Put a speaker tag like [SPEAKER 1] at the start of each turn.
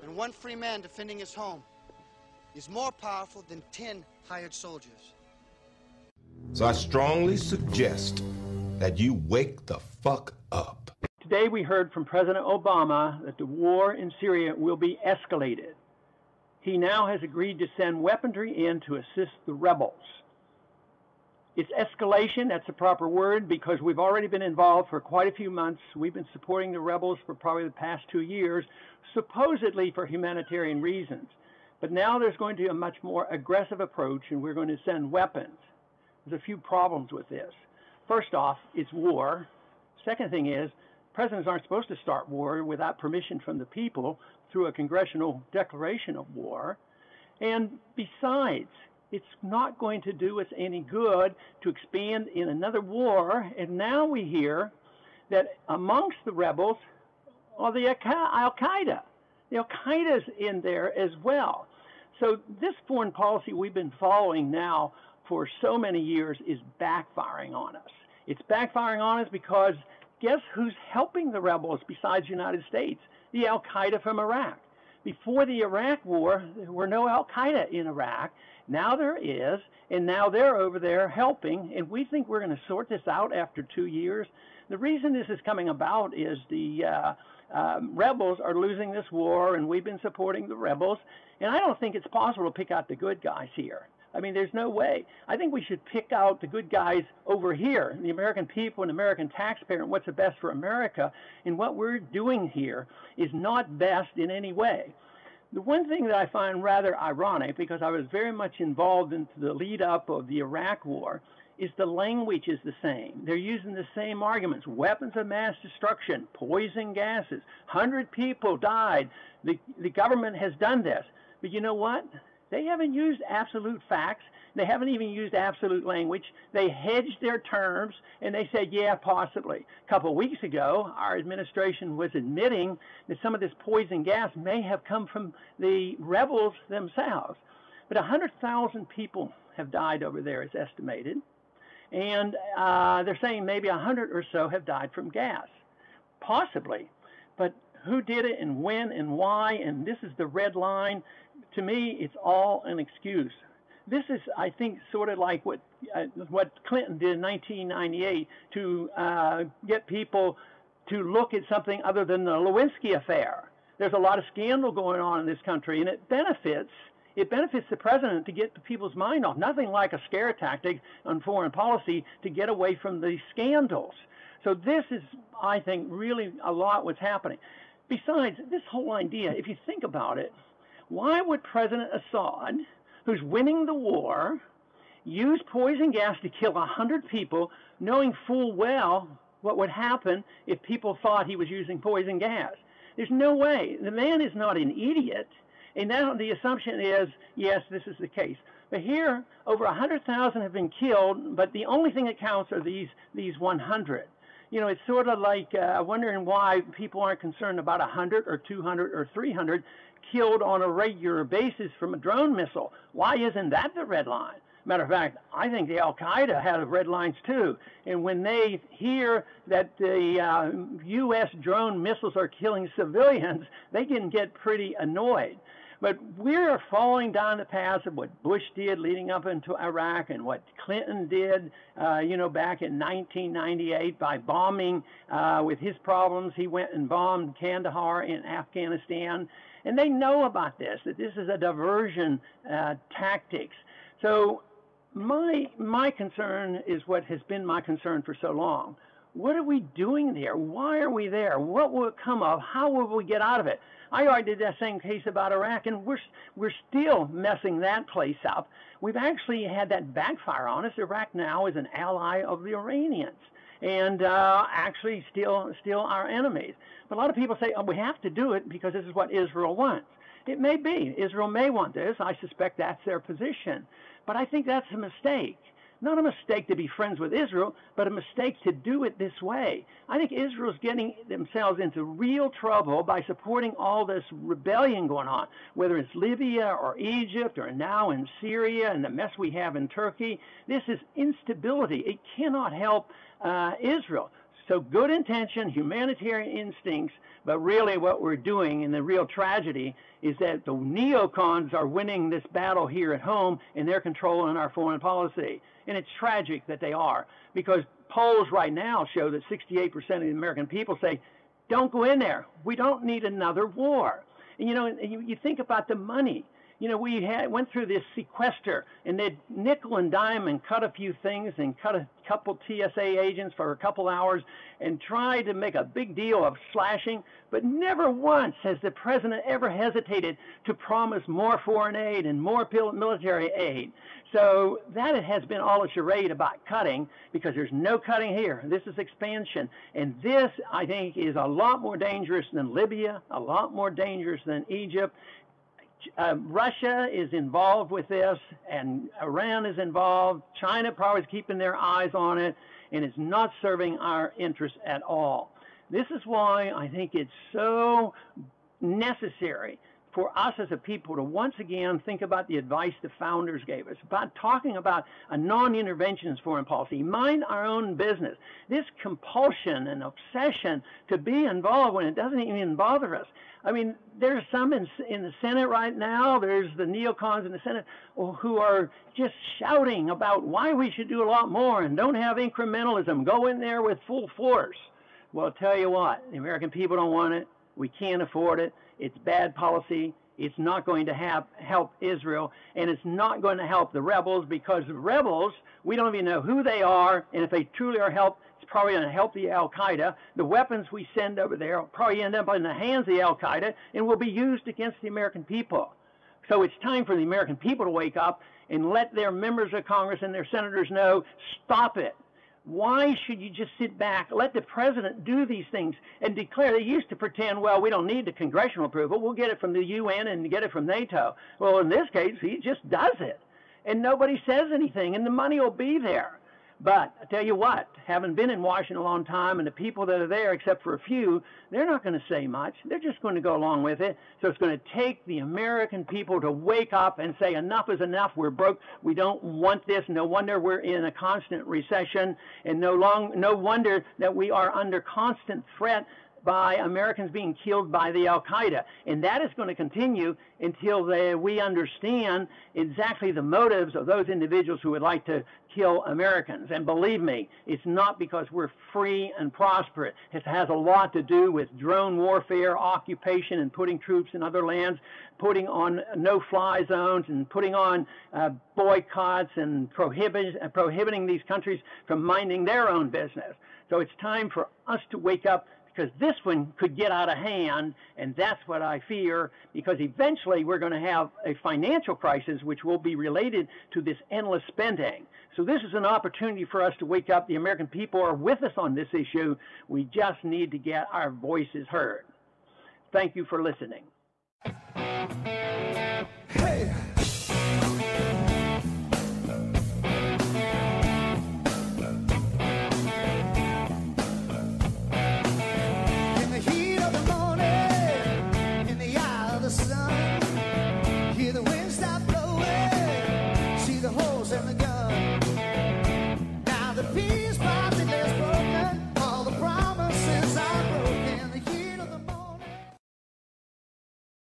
[SPEAKER 1] and one free man defending his home is more powerful than 10 hired soldiers.
[SPEAKER 2] So I strongly suggest that you wake the fuck up.
[SPEAKER 3] Today we heard from President Obama that the war in Syria will be escalated. He now has agreed to send weaponry in to assist the rebels. It's escalation, that's the proper word, because we've already been involved for quite a few months. We've been supporting the rebels for probably the past 2 years, supposedly for humanitarian reasons. But now there's going to be a much more aggressive approach, and we're going to send weapons. There's a few problems with this. First off, it's war. Second thing is, presidents aren't supposed to start war without permission from the people through a congressional declaration of war. And besides, it's not going to do us any good to expand in another war. And now we hear that amongst the rebels are the Al-Qaeda. The Al-Qaeda's in there as well. So this foreign policy we've been following now for so many years is backfiring on us. It's backfiring on us because guess who's helping the rebels besides the United States? The Al-Qaeda from Iraq. Before the Iraq war, there were no Al-Qaeda in Iraq. Now there is, and now they're over there helping, and we think we're going to sort this out after 2 years. The reason this is coming about is the rebels are losing this war, and we've been supporting the rebels, and I don't think it's possible to pick out the good guys here. I mean, there's no way. I think we should pick out the good guys over here, the American people and American taxpayer, and what's the best for America. And what we're doing here is not best in any way. The one thing that I find rather ironic, because I was very much involved in the lead up of the Iraq war, is the language is the same. They're using the same arguments: weapons of mass destruction, poison gases, 100 people died. The government has done this. But you know what? They haven't used absolute facts. They haven't even used absolute language. They hedged their terms, and they said, yeah, possibly. A couple of weeks ago, our administration was admitting that some of this poison gas may have come from the rebels themselves. But 100,000 people have died over there, it's estimated. And they're saying maybe 100 or so have died from gas. Possibly. But who did it and when and why? And this is the red line. To me, it's all an excuse. This is, I think, sort of like what Clinton did in 1998 to get people to look at something other than the Lewinsky affair. There's a lot of scandal going on in this country, and it benefits the president to get the people's mind off. Nothing like a scare tactic on foreign policy to get away from these scandals. So this is, I think, really a lot what's happening. Besides, this whole idea, if you think about it, why would President Assad, who's winning the war, use poison gas to kill 100 people, knowing full well what would happen if people thought he was using poison gas? There's no way. The man is not an idiot. And now the assumption is, yes, this is the case. But here, over 100,000 have been killed, but the only thing that counts are these 100. You know, it's sort of like wondering why people aren't concerned about 100 or 200 or 300 killed on a regular basis from a drone missile. Why isn't that the red line? Matter of fact, I think the Al-Qaeda had red lines too. And when they hear that the U.S. drone missiles are killing civilians, they can get pretty annoyed. But we're falling down the path of what Bush did leading up into Iraq and what Clinton did, back in 1998 by bombing with his problems. He went and bombed Kandahar in Afghanistan. And they know about this, that this is a diversion tactics. So my concern is what has been my concern for so long. What are we doing there? Why are we there? What will it come of? How will we get out of it? I argued that same case about Iraq, and we're still messing that place up. We've actually had that backfire on us. Iraq now is an ally of the Iranians, and actually still our enemies. But a lot of people say, oh, we have to do it because this is what Israel wants. It may be. Israel may want this. I suspect that's their position. But I think that's a mistake. Not a mistake to be friends with Israel, but a mistake to do it this way. I think Israel's getting themselves into real trouble by supporting all this rebellion going on, whether it's Libya or Egypt or now in Syria and the mess we have in Turkey. This is instability. It cannot help Israel. So good intention, humanitarian instincts, but really what we're doing, and the real tragedy, is that the neocons are winning this battle here at home, and they're controlling our foreign policy. And it's tragic that they are, because polls right now show that 68% of the American people say, don't go in there. We don't need another war. And, you think about the money. We went through this sequester, and they'd nickel and dime and cut a few things and cut a couple TSA agents for a couple hours and tried to make a big deal of slashing, but never once has the president ever hesitated to promise more foreign aid and more military aid. So that has been all a charade about cutting, because there's no cutting here. This is expansion. And this, I think, is a lot more dangerous than Libya, a lot more dangerous than Egypt. Russia is involved with this, and Iran is involved. China probably is keeping their eyes on it, and it's not serving our interests at all. This is why I think it's so necessary for us as a people to once again think about the advice the founders gave us, about talking about a non-interventionist foreign policy, mind our own business. This compulsion and obsession to be involved when it doesn't even bother us. I mean, there's some in the Senate right now, there's the neocons in the Senate who are just shouting about why we should do a lot more and don't have incrementalism, go in there with full force. Well, I'll tell you what, the American people don't want it. We can't afford it. It's bad policy. It's not going to help Israel, and it's not going to help the rebels, because the rebels, we don't even know who they are, and if they truly are helped, it's probably going to help the Al-Qaeda. The weapons we send over there will probably end up in the hands of the Al-Qaeda and will be used against the American people. So it's time for the American people to wake up and let their members of Congress and their senators know, stop it. Why should you just sit back, let the president do these things and declare? They used to pretend, well, we don't need the congressional approval. We'll get it from the UN and get it from NATO. Well, in this case, he just does it. And nobody says anything, and the money will be there. But I tell you what, having been in Washington a long time, and the people that are there, except for a few, they're not going to say much. They're just going to go along with it. So it's going to take the American people to wake up and say, enough is enough. We're broke. We don't want this. No wonder we're in a constant recession, and no wonder that we are under constant threat by Americans being killed by the Al-Qaeda. And that is going to continue until we understand exactly the motives of those individuals who would like to kill Americans. And believe me, it's not because we're free and prosperous. It has a lot to do with drone warfare, occupation, and putting troops in other lands, putting on no-fly zones, and putting on boycotts and prohibiting these countries from minding their own business. So it's time for us to wake up, because this one could get out of hand, and that's what I fear, because eventually we're going to have a financial crisis which will be related to this endless spending. So this is an opportunity for us to wake up. The American people are with us on this issue. We just need to get our voices heard. Thank you for listening.